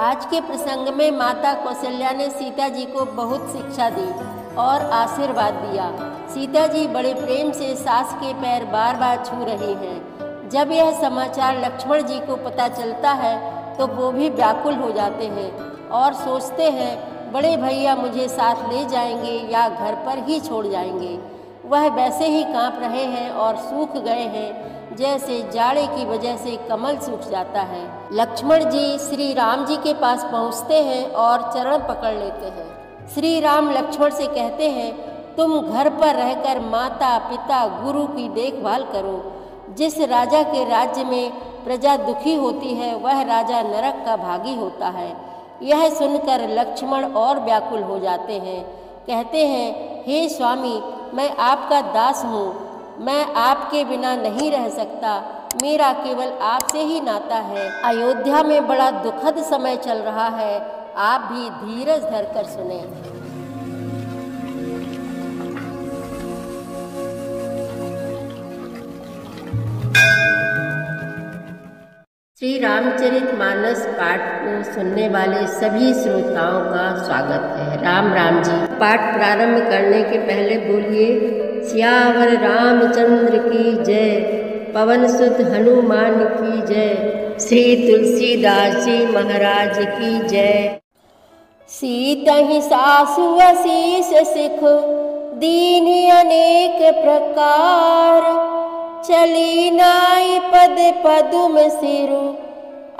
आज के प्रसंग में माता कौशल्या ने सीता जी को बहुत शिक्षा दी और आशीर्वाद दिया। सीता जी बड़े प्रेम से सास के पैर बार बार छू रही हैं। जब यह समाचार लक्ष्मण जी को पता चलता है तो वो भी व्याकुल हो जाते हैं और सोचते हैं बड़े भैया मुझे साथ ले जाएंगे या घर पर ही छोड़ जाएंगे। वह वैसे ही कांप रहे हैं और सूख गए हैं जैसे जाड़े की वजह से कमल सूख जाता है। लक्ष्मण जी श्री राम जी के पास पहुंचते हैं और चरण पकड़ लेते हैं। श्री राम लक्ष्मण से कहते हैं, तुम घर पर रहकर माता पिता गुरु की देखभाल करो। जिस राजा के राज्य में प्रजा दुखी होती है वह राजा नरक का भागी होता है। यह सुनकर लक्ष्मण और व्याकुल हो जाते हैं। कहते हैं, हे स्वामी, मैं आपका दास हूँ, मैं आपके बिना नहीं रह सकता। मेरा केवल आपसे ही नाता है। अयोध्या में बड़ा दुखद समय चल रहा है, आप भी धीरज धरकर सुने। श्री रामचरितमानस पाठ को सुनने वाले सभी श्रोताओं का स्वागत है। राम राम जी। पाठ प्रारंभ करने के पहले बोलिए सियावर रामचंद्र की जय, पवन सुत हनुमान की जय, श्री तुलसीदास जी महाराज की जय। सीतहि सासु असीस सिख, दीन अनेक प्रकार, चली नाई पद पदुम सिरु,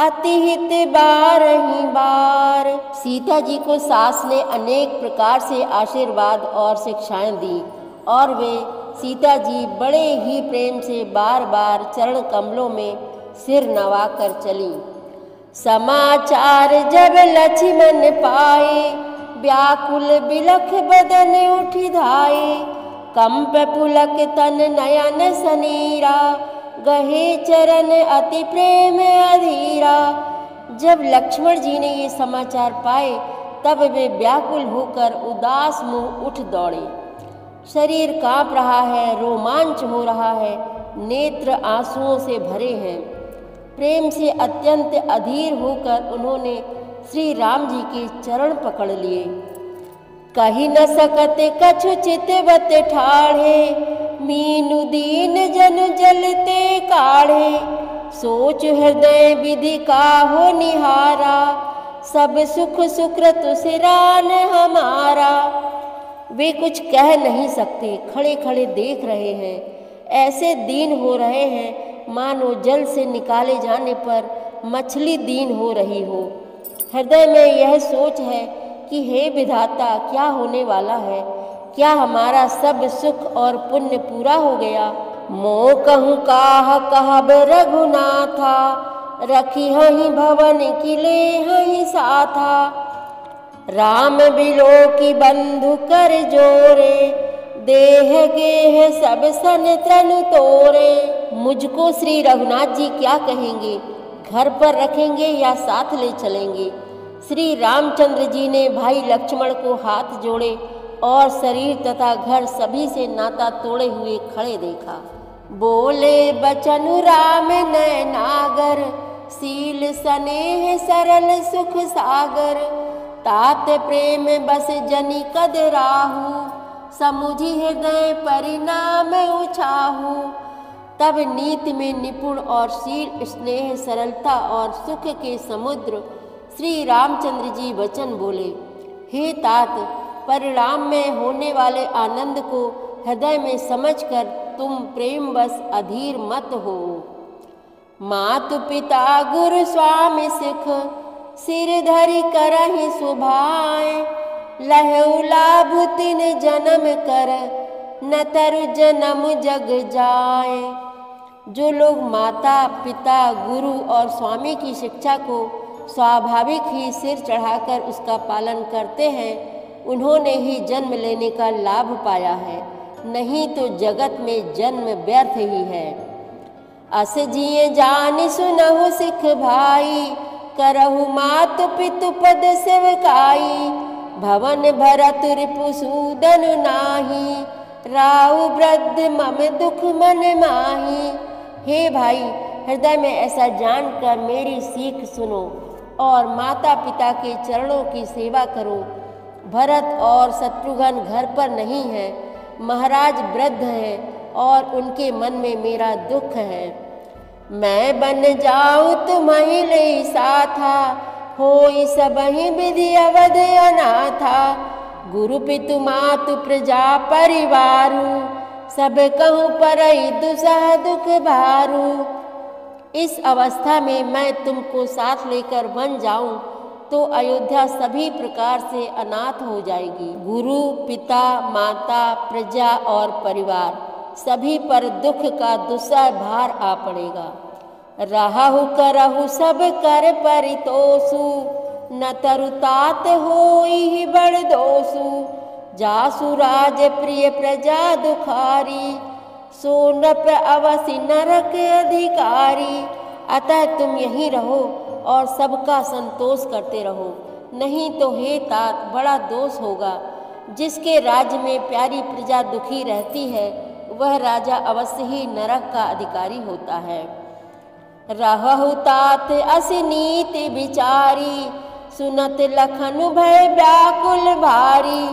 अति हित बारहि बार। सीता जी को सास ने अनेक प्रकार से आशीर्वाद और शिक्षाएं दी और वे सीता जी बड़े ही प्रेम से बार बार चरण कमलों में सिर नवाकर चली। समाचार जब लक्ष्मण पाए, व्याकुल बिलख बदन उठि धाये, कंप पुलक तन नयन सनीरा, गहे चरण अति प्रेम अधीरा। जब लक्ष्मण जी ने ये समाचार पाए तब वे व्याकुल होकर उदास मुंह उठ दौड़े। शरीर कांप रहा है, रोमांच हो रहा है, नेत्र आंसुओं से भरे हैं। प्रेम से अत्यंत अधीर होकर उन्होंने श्री राम जी के चरण पकड़ लिए। कही न सकत कछु चितवत ठाढ़े, मीनु दीन जन जलते काढ़े, सोच हृदय विधि काहो निहारा, सब सुख सुकृत सिरान हमारा। वे कुछ कह नहीं सकते, खड़े खड़े देख रहे हैं। ऐसे दीन हो रहे हैं मानो जल से निकाले जाने पर मछली दीन हो रही हो। हृदय में यह सोच है कि हे विधाता, क्या होने वाला है? क्या हमारा सब सुख और पुण्य पूरा हो गया? मोह कहूँ काह कहब रघुनाथा, रखी हहीं भवन किले हहीं साथा, राम बिलो की बंधु कर जोरे, देह गेह सब सन तन तोरे। मुझको श्री रघुनाथ जी क्या कहेंगे? घर पर रखेंगे या साथ ले चलेंगे? श्री रामचंद्र जी ने भाई लक्ष्मण को हाथ जोड़े और शरीर तथा घर सभी से नाता तोड़े हुए खड़े देखा। बोले बचन राम नयनागर, सील स्नेह सरल सुख सागर, तात प्रेम बस जनि कद राहु, समुझि हृदय परिणाम उछाहु। तब नीति में निपुण और शील स्नेह सरलता और सुख के समुद्र श्री रामचंद्र जी वचन बोले, हे तात, परिणाम में होने वाले आनंद को हृदय में समझकर तुम प्रेम बस अधीर मत हो। मातु पिता गुरु स्वामी सिख, सिर धरि करहि सुभाए, लहु लाभ तिन जन्म कर, न तरु जन्म जग जाए। जो लोग माता पिता गुरु और स्वामी की शिक्षा को स्वाभाविक ही सिर चढ़ाकर उसका पालन करते हैं, उन्होंने ही जन्म लेने का लाभ पाया है, नहीं तो जगत में जन्म व्यर्थ ही है। अस जिए जानि सुनहु सिख भाई, करहु मातु पितु पद सेवकाई, भवन भरत रिपुसूदन नाही, राउ वृद्ध मम दुख मन माही। हे भाई, हृदय में ऐसा जानकर मेरी सीख सुनो। और माता पिता के चरणों की सेवा करो। भरत और शत्रुघ्न घर पर नहीं है, महाराज वृद्ध हैं और उनके मन में मेरा दुख है। मैं बन जाऊं तुम्हीं ले साथा, होई सबहि विधि अवध अनाथा। गुरु पितु मातु प्रजा परिवारु, सब कहूँ परई दुसह दुख भारू। इस अवस्था में मैं तुमको साथ लेकर बन जाऊं तो अयोध्या सभी प्रकार से अनाथ हो जाएगी। गुरु पिता माता प्रजा और परिवार सभी पर दुख का दुस्सह भार आ पड़ेगा। रहु करहु सब कर परितोषु, न तरुतात होई बड़ दोषु। जासु राज प्रिय प्रजा दुखारी, सोनप अवसि नरक अधिकारी। अतः तुम यहीं रहो और सबका संतोष करते रहो, नहीं तो हे तात बड़ा दोष होगा। जिसके राज्य में प्यारी प्रजा दुखी रहती है वह राजा अवश्य ही नरक का अधिकारी होता है। रहु तात असि नीति विचारी, सुनत लखन भय व्याकुल भारी।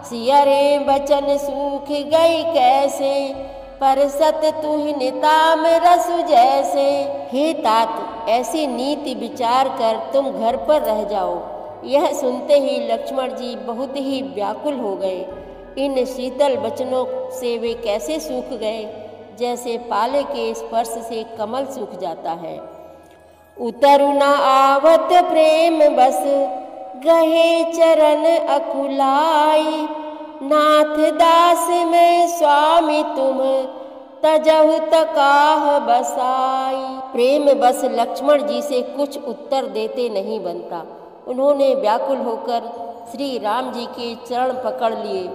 सियरे बचन सूख गई कैसे, परसत तुहिं ताम रसु जैसे। हे तात ऐसी नीति विचार कर तुम घर पर रह जाओ। यह सुनते ही लक्ष्मण जी बहुत ही व्याकुल हो गए। इन शीतल वचनों से वे कैसे सूख गए, जैसे पाले के स्पर्श से कमल सूख जाता है। उतरु न आवत प्रेम बस, गहे चरण अकुलाई। नाथ दास में स्वामी तुम, तजहु तकाह बसाई। प्रेम बस लक्ष्मण जी से कुछ उत्तर देते नहीं बनता। उन्होंने व्याकुल होकर श्री राम जी के चरण पकड़ लिए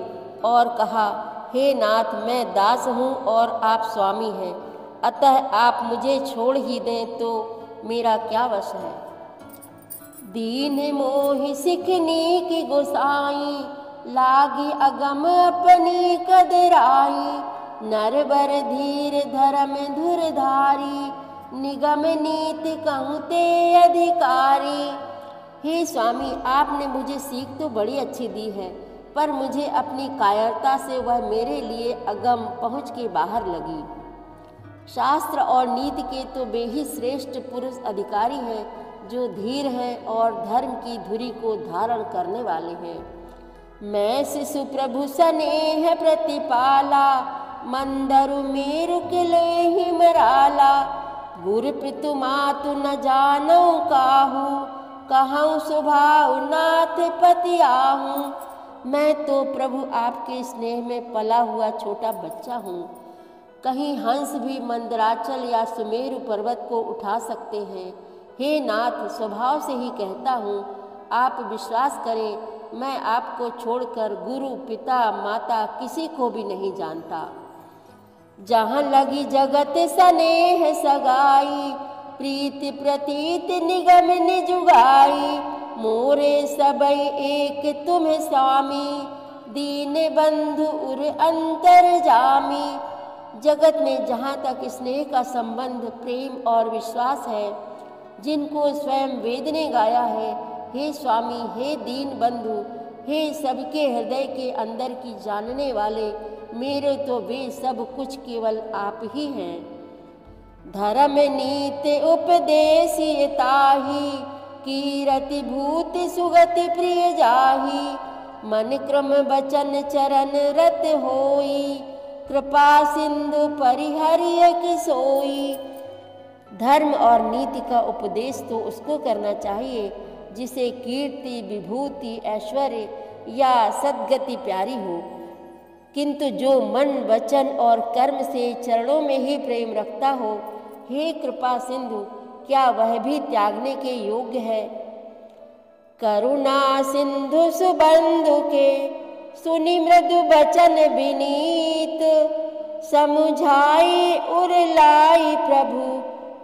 और कहा, हे नाथ मैं दास हूँ और आप स्वामी हैं, अतः आप मुझे छोड़ ही दें तो मेरा क्या वश है। दीन मोहि सिखनी की गोसाई, लागी अगम अपनी कदराई। नरबर धीर धर्म धुरधारी, निगम नीति कहूँ ते अधिकारी। हे स्वामी आपने मुझे सीख तो बड़ी अच्छी दी है, पर मुझे अपनी कायरता से वह मेरे लिए अगम पहुँच के बाहर लगी। शास्त्र और नीति के तो वे ही श्रेष्ठ पुरुष अधिकारी हैं जो धीर हैं और धर्म की धुरी को धारण करने वाले हैं। मैं शिशु प्रभु स्नेह प्रतिपाला, मंदरु मेरु किले हिमराला। गुरु पितु मातु न जानो काहू, कहूँ स्वभाव नाथ पति आहूँ। मैं तो प्रभु आपके स्नेह में पला हुआ छोटा बच्चा हूँ। कहीं हंस भी मंदराचल या सुमेरु पर्वत को उठा सकते हैं। हे नाथ स्वभाव से ही कहता हूँ, आप विश्वास करें मैं आपको छोड़कर गुरु पिता माता किसी को भी नहीं जानता। जहाँ लगी जगत स्नेह सगाई, प्रीति प्रतीत निगम निजुगाई। मोरे सबई एक तुम्हें स्वामी, दीन बंधु उर अंतर जामी। जगत में जहाँ तक स्नेह का संबंध प्रेम और विश्वास है, जिनको स्वयं वेद ने गाया है, हे स्वामी हे दीन बंधु, हे सबके हृदय के अंदर की जानने वाले, मेरे तो वे सब कुछ केवल आप ही हैं। धर्म नीति उपदेशी ताही, कीरति भूति सुगति प्रिय जाही। मन क्रम वचन चरण रत होई, कृपा सिंधु परिहरिय की सोई। धर्म और नीति का उपदेश तो उसको करना चाहिए जिसे कीर्ति विभूति ऐश्वर्य या सद्गति प्यारी हो, किंतु जो मन वचन और कर्म से चरणों में ही प्रेम रखता हो, हे कृपा सिंधु क्या वह भी त्यागने के योग्य है। करुणा सिंधु सुबंधु के, सुनि मृदु बचन विनीत। समुझाई उरलाई प्रभु,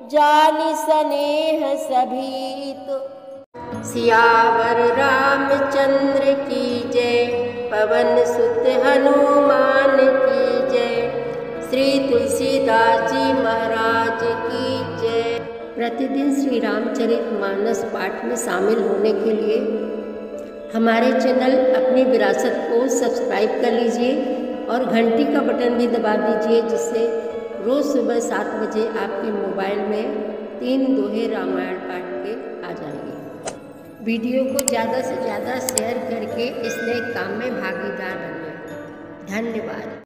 जानि स्नेह सभीत। सियावर रामचंद्र की जय, पवन सुत हनुमान की जय। श्री तुलसीदास जी महाराज की जय। प्रतिदिन श्री रामचरितमानस पाठ में शामिल होने के लिए हमारे चैनल अपनी विरासत को सब्सक्राइब कर लीजिए और घंटी का बटन भी दबा दीजिए, जिससे रोज़ सुबह 7 बजे आपके मोबाइल में 3 दोहे रामायण पाठ के आ जाएंगे। वीडियो को ज़्यादा से ज़्यादा शेयर करके इस नए काम में भागीदार बनिए। धन्यवाद।